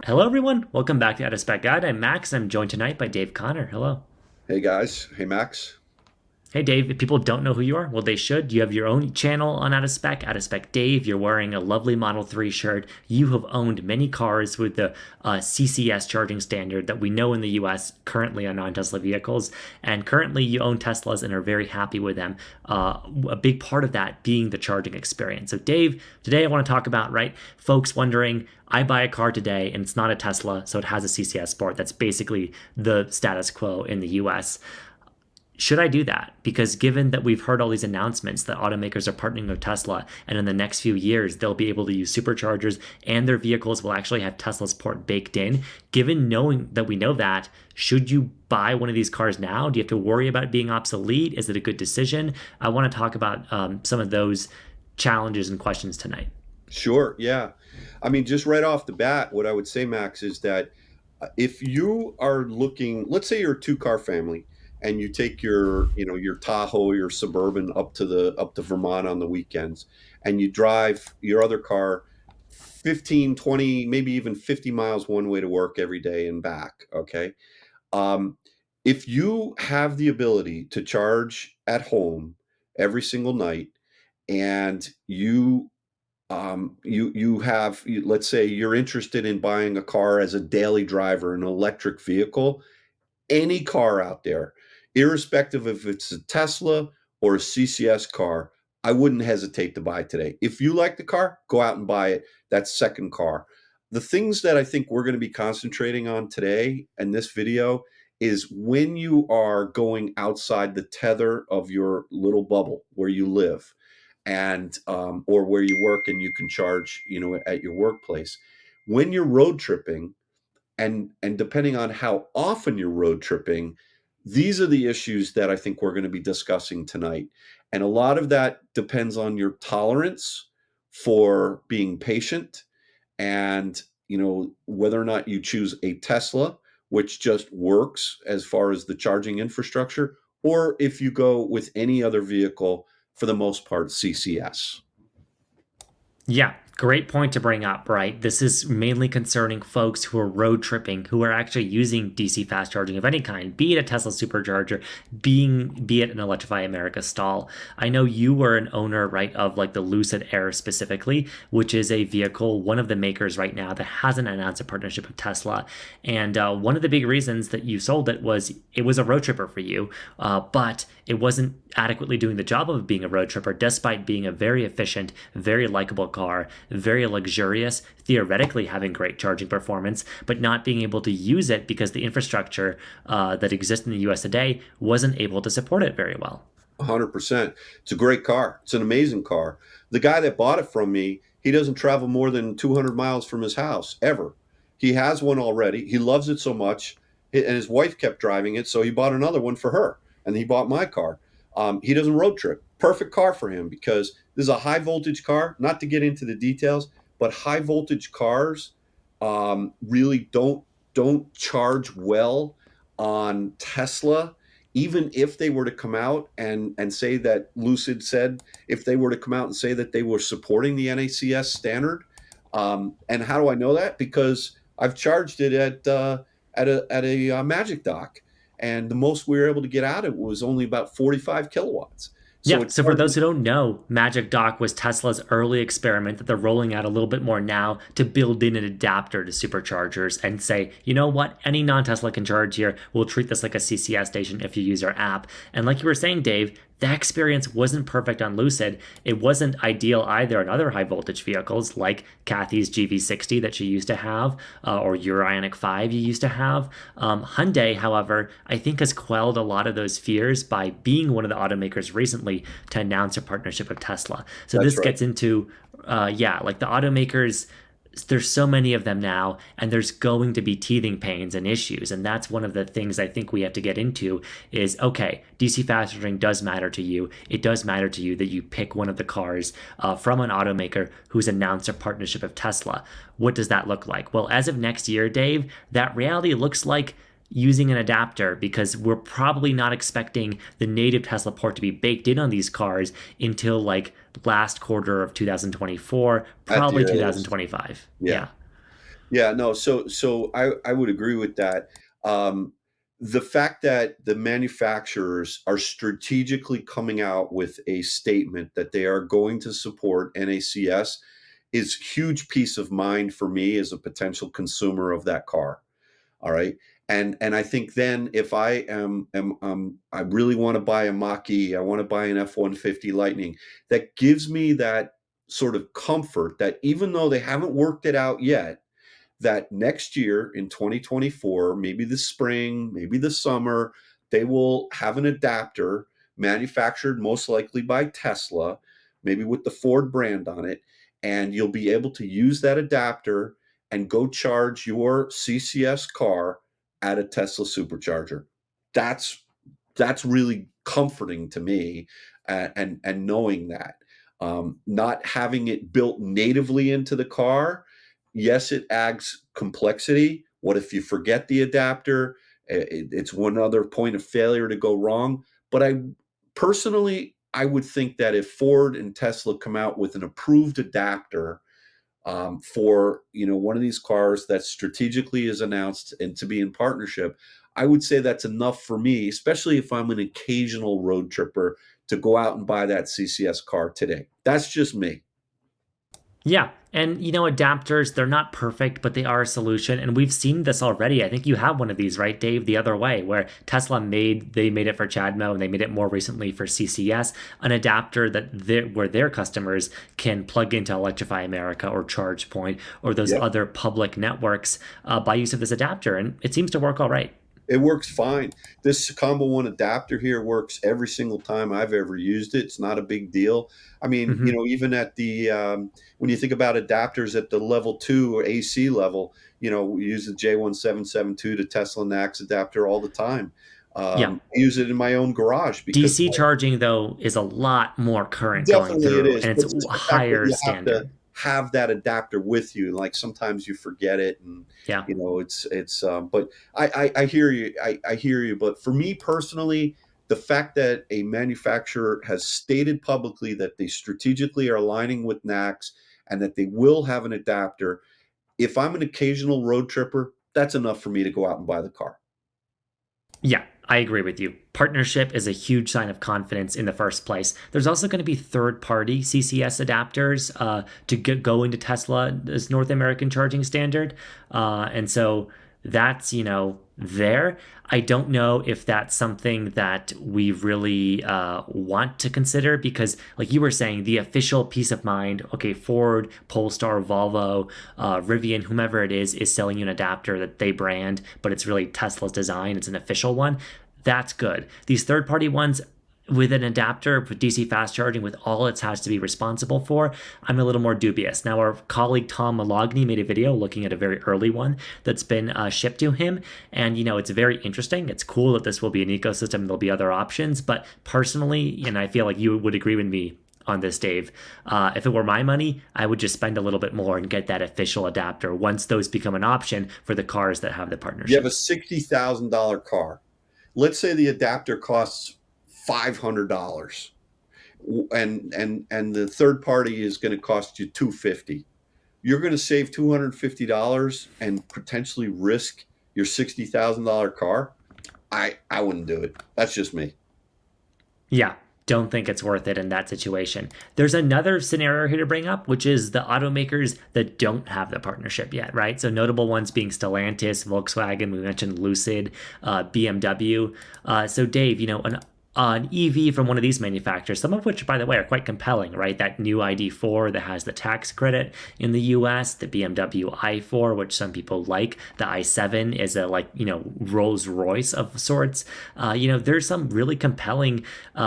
Hello, everyone. Welcome back to Out of Spec Guide. I'm Max. I'm joined tonight by Dave Connor. Hello. Hey guys, hey Max. Hey, Dave. If people don't know who you are, well, they should. You have your own channel on Out of Spec Dave. You're wearing a lovely Model 3 shirt. You have owned many cars with the CCS charging standard that we know in the US currently on non Tesla vehicles. And currently, you own Teslas and are very happy with them. A big part of that being the charging experience. So, Dave, today I want to talk about, right, folks wondering, I buy a car today and it's not a Tesla, so it has a CCS Sport. That's basically the status quo in the US. Should I do that? Because given that we've heard all these announcements that automakers are partnering with Tesla, and in the next few years they'll be able to use superchargers and their vehicles will actually have Tesla support baked in, given knowing that we know that, should you buy one of these cars now? Do you have to worry about being obsolete? Is it a good decision? I want to talk about some of those challenges and questions tonight. Sure, yeah. I mean, just right off the bat, what I would say, Max, is that if you are looking, let's say you're a two-car family and you take your Tahoe, your Suburban up to Vermont on the weekends, and you drive your other car 15, 20, maybe even 50 miles one way to work every day and back, okay? Um, if you have the ability to charge at home every single night and let's say you're interested in buying a car as a daily driver, an electric vehicle, any car out there, irrespective if it's a Tesla or a CCS car, I wouldn't hesitate to buy today. If you like the car, go out and buy it. That's second car. The things that I think we're going to be concentrating on today in this video is when you are going outside the tether of your little bubble where you live and or where you work and you can charge, at your workplace. When you're road tripping, and depending on how often you're road tripping, these are the issues that I think we're going to be discussing tonight. And a lot of that depends on your tolerance for being patient and whether or not you choose a Tesla, which just works as far as the charging infrastructure, or if you go with any other vehicle, for the most part, CCS. Yeah, great point to bring up, right? This is mainly concerning folks who are road tripping, who are actually using DC fast charging of any kind, be it a Tesla supercharger, be it an Electrify America stall. I know you were an owner, right, of like the Lucid Air specifically, which is a vehicle, one of the makers right now that hasn't announced a partnership with Tesla. And one of the big reasons that you sold it was a road tripper for you, but it wasn't adequately doing the job of being a road tripper, despite being a very efficient, very likable car, very luxurious, theoretically having great charging performance, but not being able to use it because the infrastructure that exists in the US today wasn't able to support it very well. 100%. It's a great car. It's an amazing car. The guy that bought it from me, he doesn't travel more than 200 miles from his house ever. He has one already. He loves it so much, and his wife kept driving it, so he bought another one for her, and he bought my car. He doesn't road trip. Perfect car for him because this is a high voltage car. Not to get into the details, but high voltage cars really don't charge well on Tesla. Even if they were to come out and say that Lucid said, if they were to come out and say that they were supporting the NACS standard, and how do I know that? Because I've charged it at a Magic Dock, and the most we were able to get out of it was only about 45 kilowatts. So Yeah, it so for those charges. who don't know, Magic Dock was Tesla's early experiment that they're rolling out a little bit more now to build in an adapter to superchargers and say, you know what, any non Tesla can charge here. We'll treat this like a CCS station if you use our app. And like you were saying, Dave, that experience wasn't perfect on Lucid. It wasn't ideal either on other high voltage vehicles like Kathy's GV60 that she used to have, or your Ioniq 5 you used to have. Hyundai, however, I think has quelled a lot of those fears by being one of the automakers recently to announce a partnership with Tesla. So That's this right. gets into, yeah, like the automakers, there's so many of them now, and there's going to be teething pains and issues. And that's one of the things I think we have to get into is, okay, DC fast charging does matter to you. It does matter to you that you pick one of the cars from an automaker who's announced a partnership of Tesla. What does that look like? Well, as of next year, Dave, that reality looks like using an adapter because we're probably not expecting the native Tesla port to be baked in on these cars until like last quarter of 2024, At the probably earliest. 2025. Yeah. Yeah. Yeah, no, so I would agree with that. Um, the fact that the manufacturers are strategically coming out with a statement that they are going to support NACS is huge peace of mind for me as a potential consumer of that car. All right. And I think then if I really want to buy a Mach-E, I want to buy an F-150 Lightning, that gives me that sort of comfort that even though they haven't worked it out yet, that next year in 2024, maybe the spring, maybe the summer, they will have an adapter manufactured most likely by Tesla, maybe with the Ford brand on it. And you'll be able to use that adapter and go charge your CCS car at a Tesla supercharger. That's that's really comforting to me, and knowing that, not having it built natively into the car. Yes, it adds complexity. What if you forget the adapter? It's one other point of failure to go wrong. But I personally, I would think that if Ford and Tesla come out with an approved adapter, for one of these cars that strategically is announced and to be in partnership, I would say that's enough for me, especially if I'm an occasional road tripper, to go out and buy that CCS car today. That's just me. Yeah. And adapters, they're not perfect, but they are a solution. And we've seen this already. I think you have one of these, right, Dave, the other way, where Tesla made it for CHAdeMO and they made it more recently for CCS, an adapter where their customers can plug into Electrify America or ChargePoint or those Yep. other public networks by use of this adapter. And it seems to work all right. It works fine. This Combo One adapter here works every single time I've ever used it. It's not a big deal. I mean, Hmm. even at the when you think about adapters at the level 2 or AC level, we use the J1772 to Tesla NACS adapter all the time. Yeah. I use it in my own garage because DC charging, though, is a lot more current going definitely it through, is, and but it's it's just a the fact that higher you have to standard. have that adapter with you. Like sometimes you forget it, and Yeah. it's. But I hear you. I hear you. But for me personally, the fact that a manufacturer has stated publicly that they strategically are aligning with NACS and that they will have an adapter, if I'm an occasional road tripper, that's enough for me to go out and buy the car. Yeah, I agree with you. Partnership is a huge sign of confidence in the first place. There's also going to be third-party CCS adapters to go into Tesla's North American charging standard, and so that's there. I don't know if that's something that we really want to consider because, like you were saying, the official peace of mind. Okay, Ford, Polestar, Volvo, Rivian, whomever it is selling you an adapter that they brand, but it's really Tesla's design. It's an official one. That's good. These third-party ones with an adapter with DC fast charging with all it has to be responsible for, I'm a little more dubious. Now, our colleague Tom Malogny made a video looking at a very early one that's been shipped to him. And, it's very interesting. It's cool that this will be an ecosystem and there'll be other options. But personally, and I feel like you would agree with me on this, Dave, if it were my money, I would just spend a little bit more and get that official adapter once those become an option for the cars that have the You have a partnerships. $60,000 car. Let's say the adapter costs $500, and the third party is going to cost you 250. You're going to save $250 and potentially risk your $60,000 car. I wouldn't do it. That's just me. Yeah, don't think it's worth it in that situation. There's another scenario here to bring up, which is the automakers that don't have the partnership yet, right? So notable ones being Stellantis, Volkswagen, we mentioned Lucid, BMW. So Dave, an EV from one of these manufacturers, some of which, by the way, are quite compelling, right? That new ID4 that has the tax credit in the US, the BMW i4, which some people like, the i7 is a Rolls Royce of sorts. There's some really compelling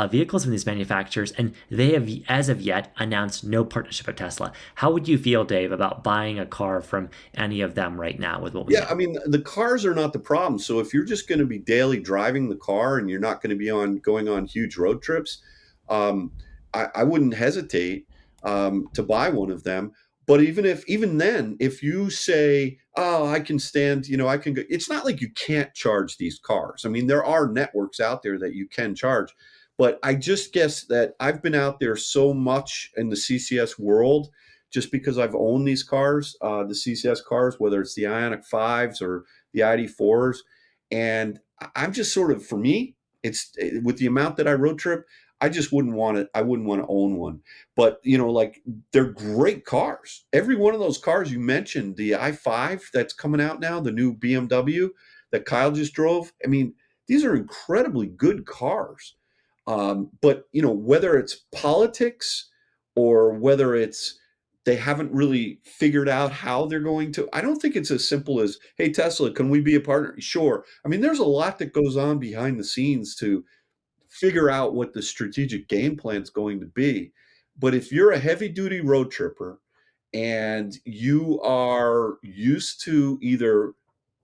vehicles from these manufacturers, and they have, as of yet, announced no partnership with Tesla. How would you feel, Dave, about buying a car from any of them right now with what we Yeah, I know? mean, the cars are not the problem. So if you're just going to be daily driving the car and you're not going to be going on huge road trips, um, I wouldn't hesitate to buy one of them. But even then, if you say, "Oh, I can stand," I can go. It's not like you can't charge these cars. I mean, there are networks out there that you can charge. But I just guess that I've been out there so much in the CCS world just because I've owned these cars, the CCS cars, whether it's the Ioniq 5s or the ID4s. And I'm just sort of, for me, it's with the amount that I road trip, I just wouldn't want to, I wouldn't want to own one. But, like they're great cars. Every one of those cars you mentioned, the i5 that's coming out now, the new BMW that Kyle just drove. I mean, these are incredibly good cars. But whether it's politics or whether it's they haven't really figured out how they're going to. I don't think it's as simple as, hey, Tesla, can we be a partner? Sure. I mean, there's a lot that goes on behind the scenes to figure out what the strategic game plan is going to be. But if you're a heavy duty road tripper and you are used to either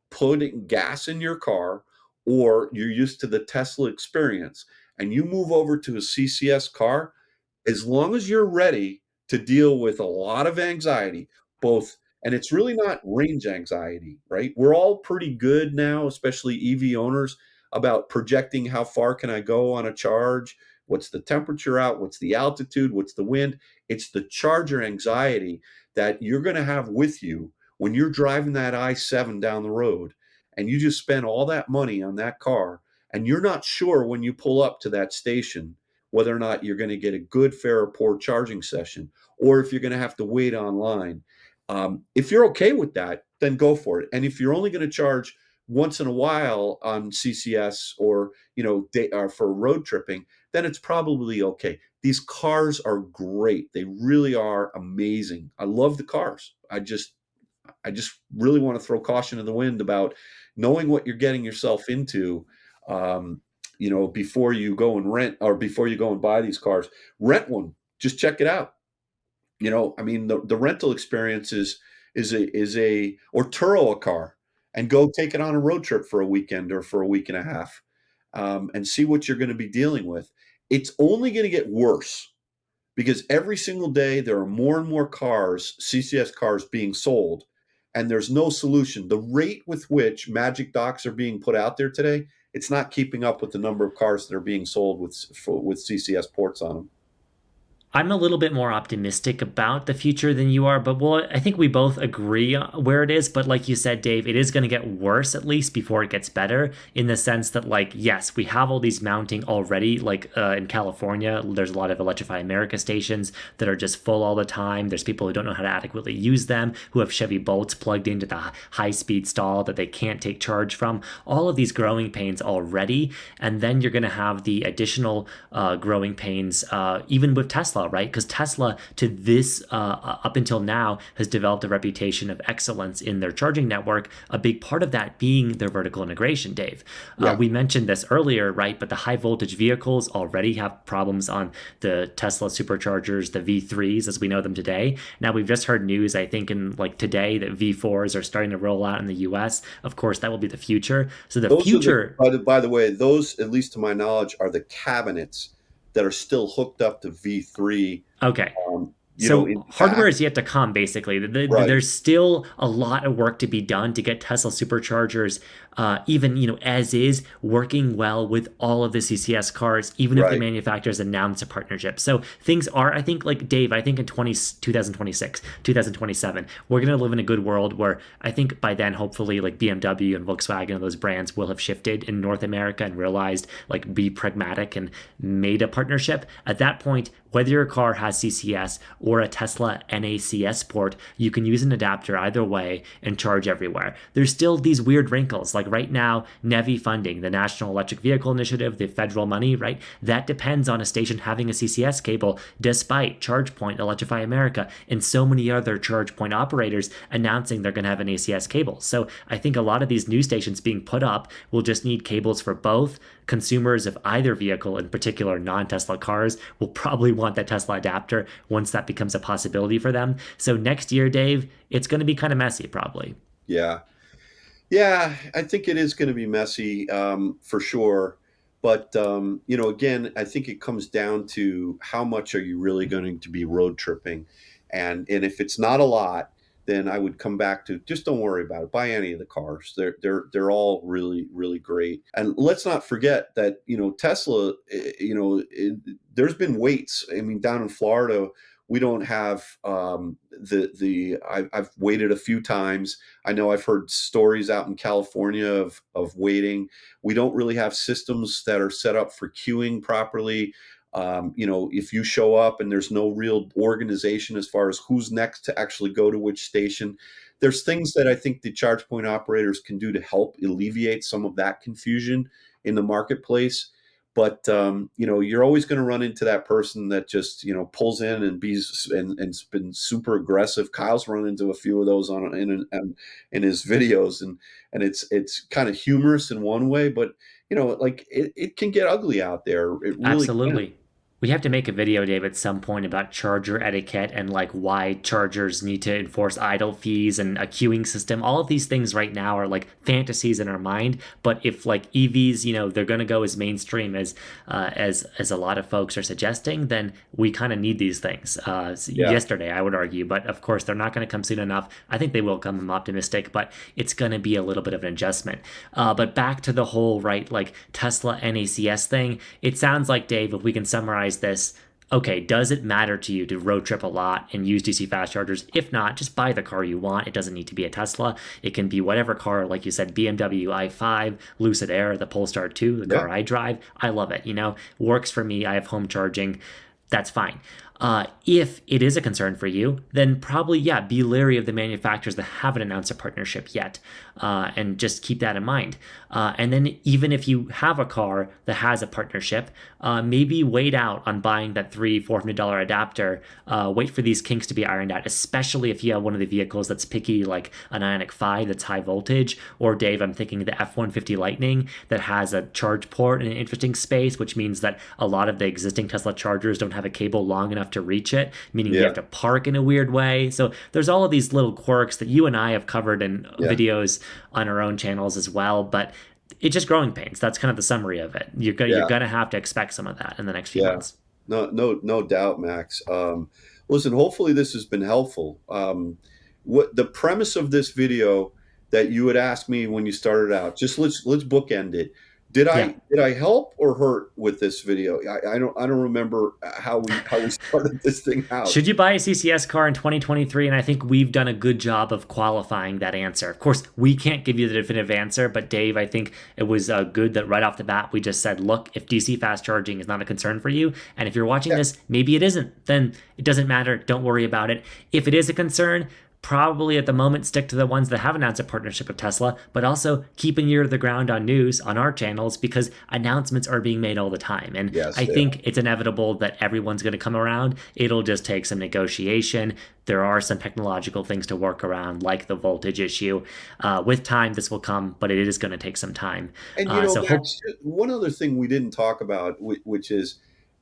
putting gas in your car or you're used to the Tesla experience and you move over to a CCS car, as long as you're ready to deal with a lot of anxiety, both, and it's really not range anxiety, right? We're all pretty good now, especially EV owners, about projecting how far can I go on a charge? What's the temperature out? What's the altitude? What's the wind? It's the charger anxiety that you're going to have with you when you're driving that I-7 down the road and you just spend all that money on that car and you're not sure when you pull up to that station whether or not you're going to get a good, fair, or poor charging session, or if you're going to have to wait online. If you're okay with that, then go for it. And if you're only going to charge once in a while on CCS or or for road tripping, then it's probably okay. These cars are great. They really are amazing. I love the cars. I just really want to throw caution to the wind about knowing what you're getting yourself into. Um, before you go and rent or before you go and buy these cars, rent one. Just check it out. I mean, the rental experience is a or Turo a car and go take it on a road trip for a weekend or for a week and a half, and see what you're going to be dealing with. It's only going to get worse because every single day there are more and more cars, CCS cars being sold, and there's no solution. The rate with which Magic Docks are being put out there today, it's not keeping up with the number of cars that are being sold with CCS ports on them. I'm a little bit more optimistic about the future than you are, but I think we both agree where it is. But like you said, Dave, it is going to get worse at least before it gets better in the sense that, like, yes, we have all these mounting already. Like in California, there's a lot of Electrify America stations that are just full all the time. There's people who don't know how to adequately use them, who have Chevy Bolts plugged into the high speed stall that they can't take charge from. All of these growing pains already. And then you're going to have the additional growing pains, even with Tesla, right? Because Tesla, to this up until now, has developed a reputation of excellence in their charging network. A big part of that being their vertical integration, Dave. Yeah. We mentioned this earlier, right? But the high voltage vehicles already have problems on the Tesla superchargers, the V3s as we know them today. Now we've just heard news, I think, in like today that V4s are starting to roll out in the US. Of course, that will be the future. So the Those are future. by the way, those, at least to my knowledge, are the cabinets that are still hooked up to V3. Okay. In So hardware fact, is yet to come, basically. right, There's still a lot of work to be done to get Tesla superchargers, even as is, working well with all of the CCS cars, even if the right. manufacturers announce a partnership. So things are, I think, like Dave, I think in 2026, 2027, we're going to live in a good world where I think by then, hopefully, like BMW and Volkswagen and those brands will have shifted in North America and realized, like, be pragmatic and made a partnership. At that point, whether your car has CCS or a Tesla NACS port, you can use an adapter either way and charge everywhere. There's still these weird wrinkles, like right now, NEVI funding, the National Electric Vehicle Initiative, the federal money, right? That depends on a station having a CCS cable, despite ChargePoint, Electrify America, and so many other charge point operators announcing they're going to have an ACS cable. So I think a lot of these new stations being put up will just need cables for both. Consumers of either vehicle, in particular non-Tesla cars, will probably want that Tesla adapter once that becomes a possibility for them. So next year, Dave, it's going to be kind of messy, probably. Yeah. Yeah, I think it is going to be messy, for sure. But again, I think it comes down to how much are you really going to be road tripping, and if it's not a lot, then I would come back to just don't worry about it. Buy any of the cars; they're all really really great. And let's not forget that Tesla, there's been waits. I mean, down in Florida, We don't have I've waited a few times. I know I've heard stories out in California of waiting. We don't really have systems that are set up for queuing properly. If you show up and there's no real organization as far as who's next to actually go to which station, there's things that I think the charge point operators can do to help alleviate some of that confusion in the marketplace. But you're always going to run into that person that just pulls in and been super aggressive. Kyle's run into a few of those in his videos, and it's kind of humorous in one way, but like it can get ugly out there. It really can. Absolutely. We have to make a video, Dave, at some point about charger etiquette and like why chargers need to enforce idle fees and a queuing system. All of these things right now are like fantasies in our mind. But if like EVs, they're going to go as mainstream as a lot of folks are suggesting, then we kind of need these things. Yeah, Yesterday, I would argue, but of course they're not going to come soon enough. I think they will come. I'm optimistic, but it's going to be a little bit of an adjustment. But back to the whole right, like Tesla NACS thing. It sounds like, Dave, if we can summarize this, okay, does it matter to you to road trip a lot and use DC fast chargers? If not, just buy the car you want. It doesn't need to be a Tesla. It can be whatever car, like you said, BMW i5, Lucid Air, the Polestar 2, the yeah, car I drive. I love it. Works for me. I have home charging. That's fine. If it is a concern for you, then probably, yeah, be leery of the manufacturers that haven't announced a partnership yet, and just keep that in mind. And then, even if you have a car that has a partnership, maybe wait out on buying that $300-400 adapter. Wait for these kinks to be ironed out, especially if you have one of the vehicles that's picky, like an Ioniq 5 that's high voltage, or Dave, I'm thinking the F-150 Lightning that has a charge port in an interesting space, which means that a lot of the existing Tesla chargers don't have a cable long enough to reach it, meaning you yeah, have to park in a weird way. So there's all of these little quirks that you and I have covered in yeah, videos on our own channels as well. But it's just growing pains. That's kind of the summary of it. You're yeah. gonna have to expect some of that in the next few Yeah, months. no doubt, Max. Listen, hopefully this has been helpful. What the premise of this video that you had asked me when you started out, just let's bookend it. Did Yeah. I help or hurt with this video? I don't remember how we started this thing out. Should you buy a CCS car in 2023? And I think we've done a good job of qualifying that answer. Of course, we can't give you the definitive answer, but Dave, I think it was good that right off the bat we just said, look, if DC fast charging is not a concern for you, and if you're watching Yeah, this, maybe it isn't, then it doesn't matter. Don't worry about it. If it is a concern, probably at the moment stick to the ones that have announced a partnership with Tesla, but also keep an ear to the ground on news on our channels because announcements are being made all the time. And yes, I they are. think it's inevitable that everyone's going to come around. It'll just take some negotiation. There are some technological things to work around, like the voltage issue. With time, this will come, but it is going to take some time. And So hope, Max, one other thing we didn't talk about, which is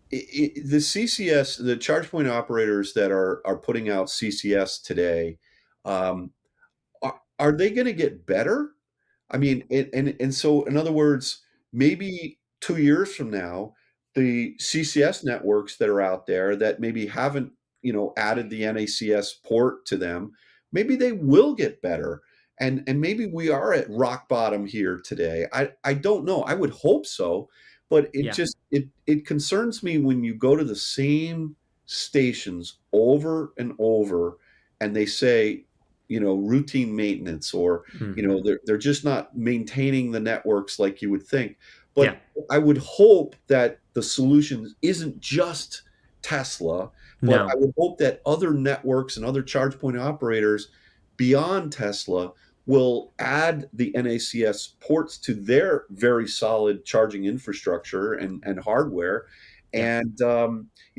the CCS, the charge point operators that are putting out CCS today, um, are they going to get better? I mean, and so in other words, maybe 2 years from now, the CCS networks that are out there that maybe haven't, added the NACS port to them, maybe they will get better. And maybe we are at rock bottom here today. I don't know. I would hope so, but it yeah, just it concerns me when you go to the same stations over and over and they say, routine maintenance, or hmm they're just not maintaining the networks like you would think. yeah, But I would hope that the solution isn't just Tesla, but I no, would hope that other networks and other charge point operators beyond Tesla will add the NACS ports to their very solid charging infrastructure and hardware. yeah, And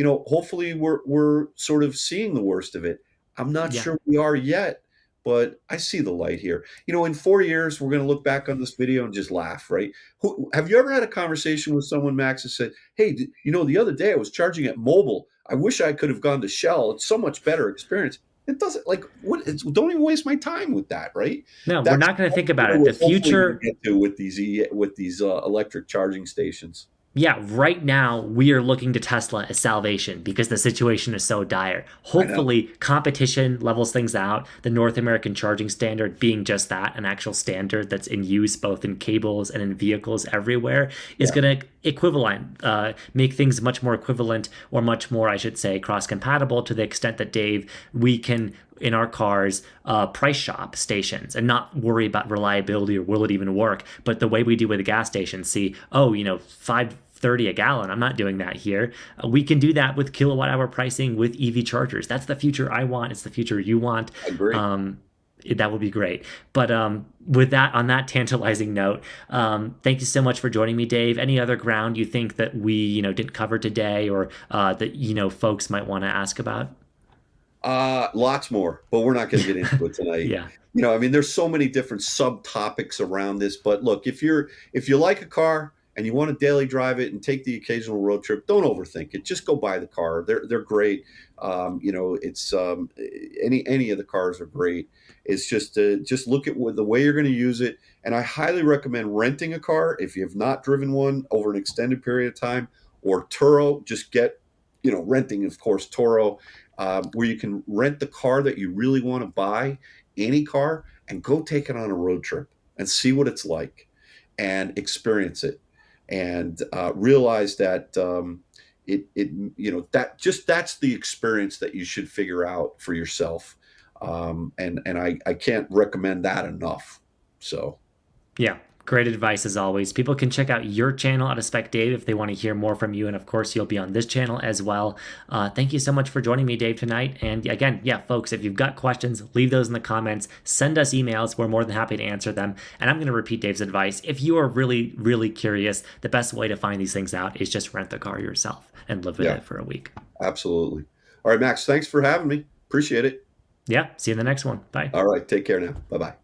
hopefully we're sort of seeing the worst of it. I'm not yeah. sure we are yet, but I see the light here. In 4 years, we're going to look back on this video and just laugh, right? Have you ever had a conversation with someone, Max, that said, "Hey, the other day I was charging at Mobile. I wish I could have gone to Shell. It's so much better experience." It doesn't like what? Don't even waste my time with that, right? No, we're That's not going to think where about it. we're The hopefully going future to get to with these electric charging stations. Yeah, right now we are looking to Tesla as salvation because the situation is so dire. I know. Hopefully, competition levels things out. The North American charging standard, being just that, an actual standard that's in use both in cables and in vehicles everywhere, is Yeah, going to equivalent, make things much more equivalent, or much more, I should say, cross compatible, to the extent that, Dave, we can in our cars price shop stations and not worry about reliability or will it even work. But the way we do with the gas stations, see, oh, 530 a gallon. I'm not doing that here. We can do that with kilowatt hour pricing with EV chargers. That's the future I want. It's the future you want. I agree. That would be great. But with that, on that tantalizing note, thank you so much for joining me, Dave. Any other ground you think that we, didn't cover today, or that folks might want to ask about? Lots more, but we're not going to get into it tonight. Yeah. I mean, there's so many different subtopics around this. But look, if you like a car and you want to daily drive it and take the occasional road trip, don't overthink it. Just go buy the car. They're great. It's any of the cars are great. It's just look at the way you're going to use it. And I highly recommend renting a car if you have not driven one over an extended period of time, or Turo. Just get renting, of course, Turo, where you can rent the car that you really want to buy, any car, and go take it on a road trip and see what it's like and experience it, and realize that that's the experience that you should figure out for yourself. And I can't recommend that enough. So Yeah, great advice as always. People can check out your channel out of Spec Dave if they want to hear more from you. And of course, you'll be on this channel as well. Thank you so much for joining me, Dave, tonight. And again, yeah, folks, if you've got questions, leave those in the comments. Send us emails. We're more than happy to answer them. And I'm going to repeat Dave's advice. If you are really, really curious, the best way to find these things out is just rent the car yourself and live with yeah, it for a week. absolutely. All right, Max, thanks for having me. Appreciate it. Yeah, see you in the next one. Bye. All right, take care now. Bye bye.